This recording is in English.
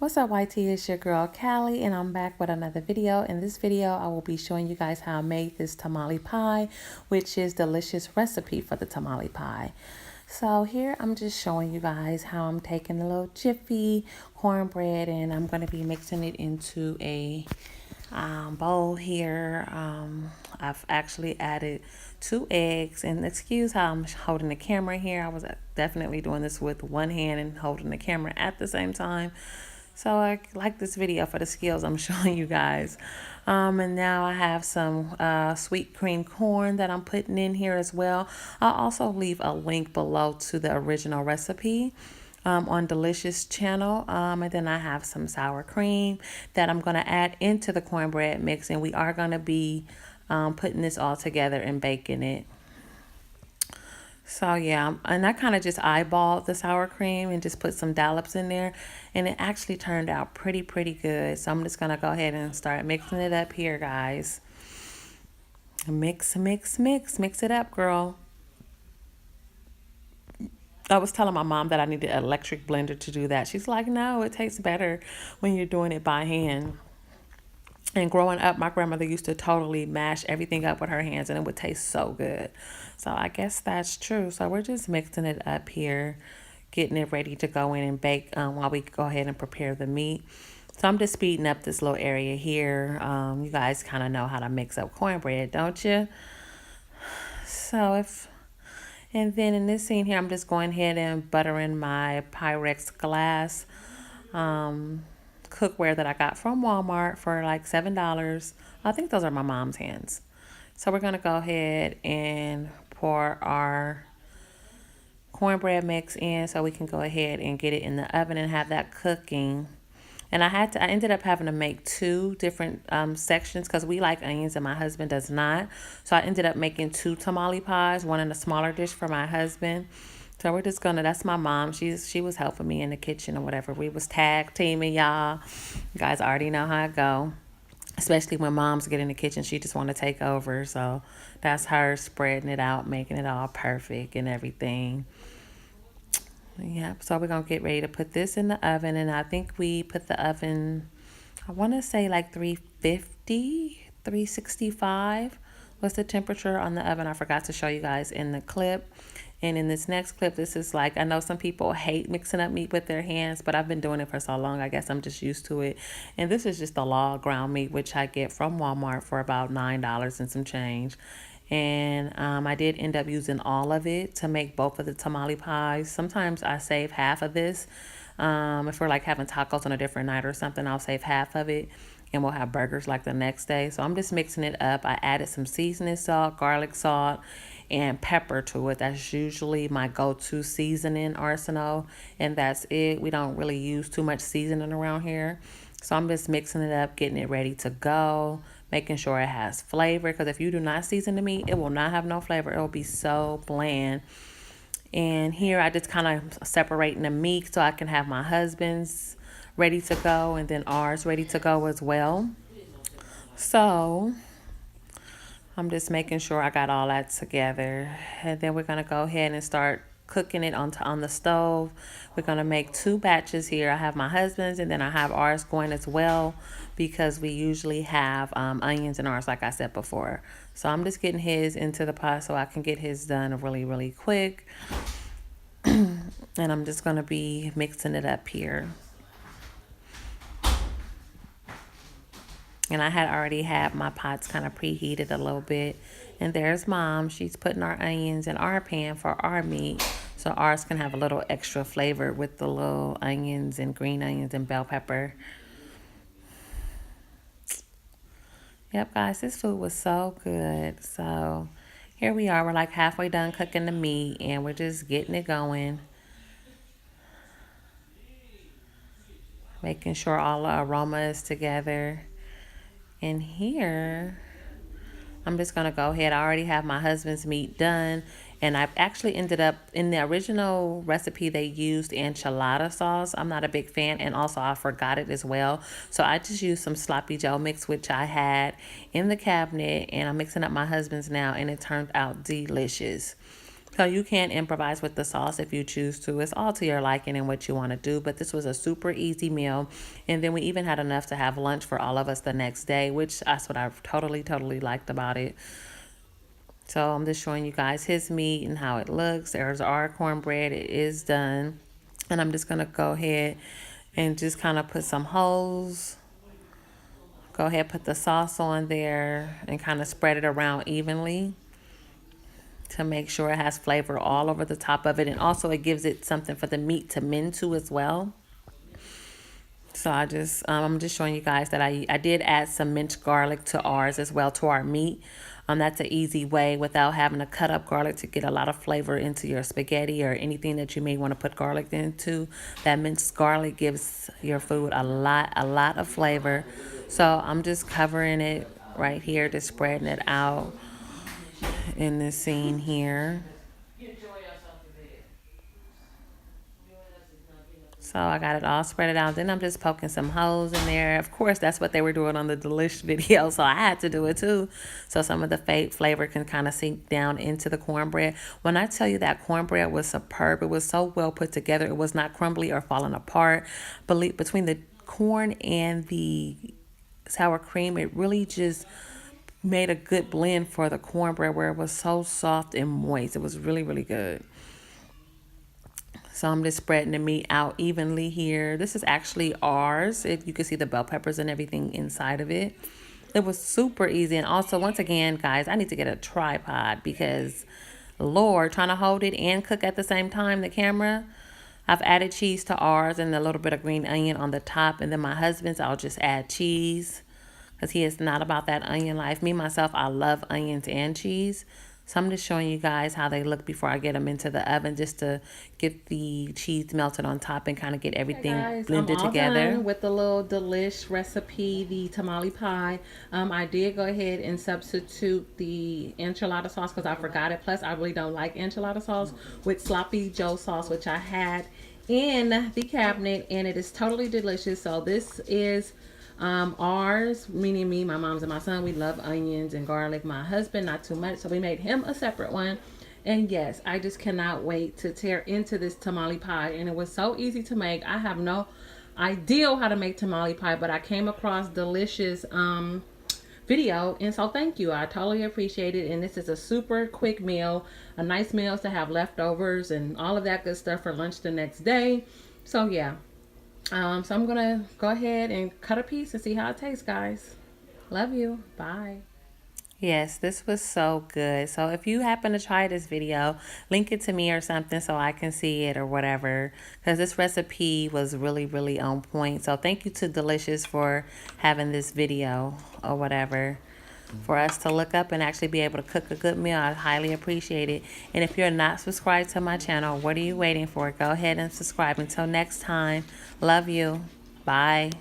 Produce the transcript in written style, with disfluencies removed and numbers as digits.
What's up, YT? It's your girl Callie, and I'm back with another video. In this video, I will be showing you guys how I made this tamale pie, which is delicious recipe for the tamale pie. So here I'm just showing you guys how I'm taking a little jiffy cornbread and I'm going to be mixing it into a bowl here. I've actually added 2 eggs, and excuse how I'm holding the camera here. I was definitely doing this with one hand and holding the camera at the same time. So I like this video for the skills I'm showing you guys. And now I have some sweet cream corn that I'm putting in here as well. I'll also leave a link below to the original recipe on Delish's channel. And then I have some sour cream that I'm going to add into the cornbread mix. And we are going to be putting this all together and baking it. So yeah, and I kind of just eyeballed the sour cream and just put some dollops in there, and it actually turned out pretty good. So I'm just gonna go ahead and start mixing it up here, guys. Mix it up, girl. I was telling my mom that I needed an electric blender to do that. She's like, no, it tastes better when you're doing it by hand. And growing up, my grandmother used to totally mash everything up with her hands and it would taste so good. So I guess that's true. So we're just mixing it up here, getting it ready to go in and bake while we go ahead and prepare the meat. So I'm just speeding up this little area here. You guys kind of know how to mix up cornbread, don't you? And then in this scene here, I'm just going ahead and buttering my Pyrex glass cookware that I got from Walmart for like $7. I think those are my mom's hands. So we're going to go ahead and pour our cornbread mix in so we can go ahead and get it in the oven and have that cooking. And I ended up having to make 2 different sections because we like onions and my husband does not. So I ended up making 2 tamale pies, one in a smaller dish for my husband. So we're just gonna, that's my mom. She was helping me in the kitchen or whatever. We was tag teaming, y'all. You guys already know how it go. Especially when moms get in the kitchen, she just want to take over. So that's her spreading it out, making it all perfect and everything. Yep, so we're going to get ready to put this in the oven. And I think we put the oven, I want to say like 350, 365 was the temperature on the oven. I forgot to show you guys in the clip. And in this next clip, this is like, I know some people hate mixing up meat with their hands, but I've been doing it for so long, I guess I'm just used to it. And this is just the log ground meat, which I get from Walmart for about $9 and some change. And I did end up using all of it to make both of the tamale pies. Sometimes I save half of this. If we're like having tacos on a different night or something, I'll save half of it and we'll have burgers like the next day. So I'm just mixing it up. I added some seasoning salt, garlic salt, and pepper to it. That's usually my go-to seasoning arsenal, and that's it. We don't really use too much seasoning around here. So I'm just mixing it up, getting it ready to go, making sure it has flavor, because if you do not season the meat, it will not have no flavor. It will be so bland. And here I just kind of separating the meat so I can have my husband's ready to go and then ours ready to go as well. So I'm just making sure I got all that together. And then we're going to go ahead and start cooking it on the stove. We're going to make 2 batches here. I have my husband's and then I have ours going as well because we usually have onions in ours, like I said before. So I'm just getting his into the pot so I can get his done really quick. And I'm just going to be mixing it up here. And I had already had my pots kind of preheated a little bit. And there's Mom. She's putting our onions in our pan for our meat. So ours can have a little extra flavor with the little onions and green onions and bell pepper. Yep, guys, this food was so good. So here we are. We're like halfway done cooking the meat. And we're just getting it going. Making sure all the aroma is together. And here, I'm just going to go ahead. I already have my husband's meat done. And I've actually ended up, in the original recipe, they used enchilada sauce. I'm not a big fan. And also, I forgot it as well. So I just used some sloppy Joe mix, which I had in the cabinet. And I'm mixing up my husband's now. And it turned out delicious. So you can improvise with the sauce if you choose to. It's all to your liking and what you want to do. But this was a super easy meal. And then we even had enough to have lunch for all of us the next day, which that's what I totally liked about it. So I'm just showing you guys his meat and how it looks. There's our cornbread. It is done. And I'm just going to go ahead and just kind of put some holes. Go ahead, put the sauce on there and kind of spread it around evenly to make sure it has flavor all over the top of it. And also it gives it something for the meat to mend to as well. So I'm just showing you guys that I did add some minced garlic to ours as well, to our meat. That's an easy way without having to cut up garlic to get a lot of flavor into your spaghetti or anything that you may want to put garlic into. That minced garlic gives your food a lot of flavor. So I'm just covering it right here, just spreading it out in this scene here. So I got it all spread it out. Then I'm just poking some holes in there. Of course, that's what they were doing on the Delish video, so I had to do it too. So some of the flavor can kind of sink down into the cornbread. When I tell you that cornbread was superb, it was so well put together. It was not crumbly or falling apart. But between the corn and the sour cream, it really just made a good blend for the cornbread where it was so soft and moist. It was really good. So I'm just spreading the meat out evenly here. This is actually ours. You can see the bell peppers and everything inside of it. It was super easy. And also, once again, guys, I need to get a tripod because, Lord, trying to hold it and cook at the same time, the camera. I've added cheese to ours and a little bit of green onion on the top. And then my husband's, I'll just add cheese because he is not about that onion life. Me, myself, I love onions and cheese. So I'm just showing you guys how they look before I get them into the oven, just to get the cheese melted on top and kind of get everything blended together. I'm all done with the little Delish recipe, the tamale pie. I did go ahead and substitute the enchilada sauce because I forgot it. Plus, I really don't like enchilada sauce with sloppy Joe sauce, which I had in the cabinet, and it is totally delicious. So this is ours, meaning me, my mom's, and my son. We love onions and garlic. My husband, not too much, so we made him a separate one. And yes, I just cannot wait to tear into this tamale pie. And it was so easy to make. I have no idea how to make tamale pie, but I came across Delish's video, and so thank you. I totally appreciate it. And this is a super quick meal, a nice meal to have leftovers and all of that good stuff for lunch the next day. So yeah. So I'm gonna go ahead and cut a piece and see how it tastes, guys. Love you. Bye. Yes, this was so good. So if you happen to try this video, link it to me or something so I can see it or whatever, because this recipe was really on point. So thank you to Delicious for having this video or whatever for us to look up and actually be able to cook a good meal. I highly appreciate it. And if you're not subscribed to my channel, what are you waiting for? Go ahead and subscribe. Until next time, love you. Bye.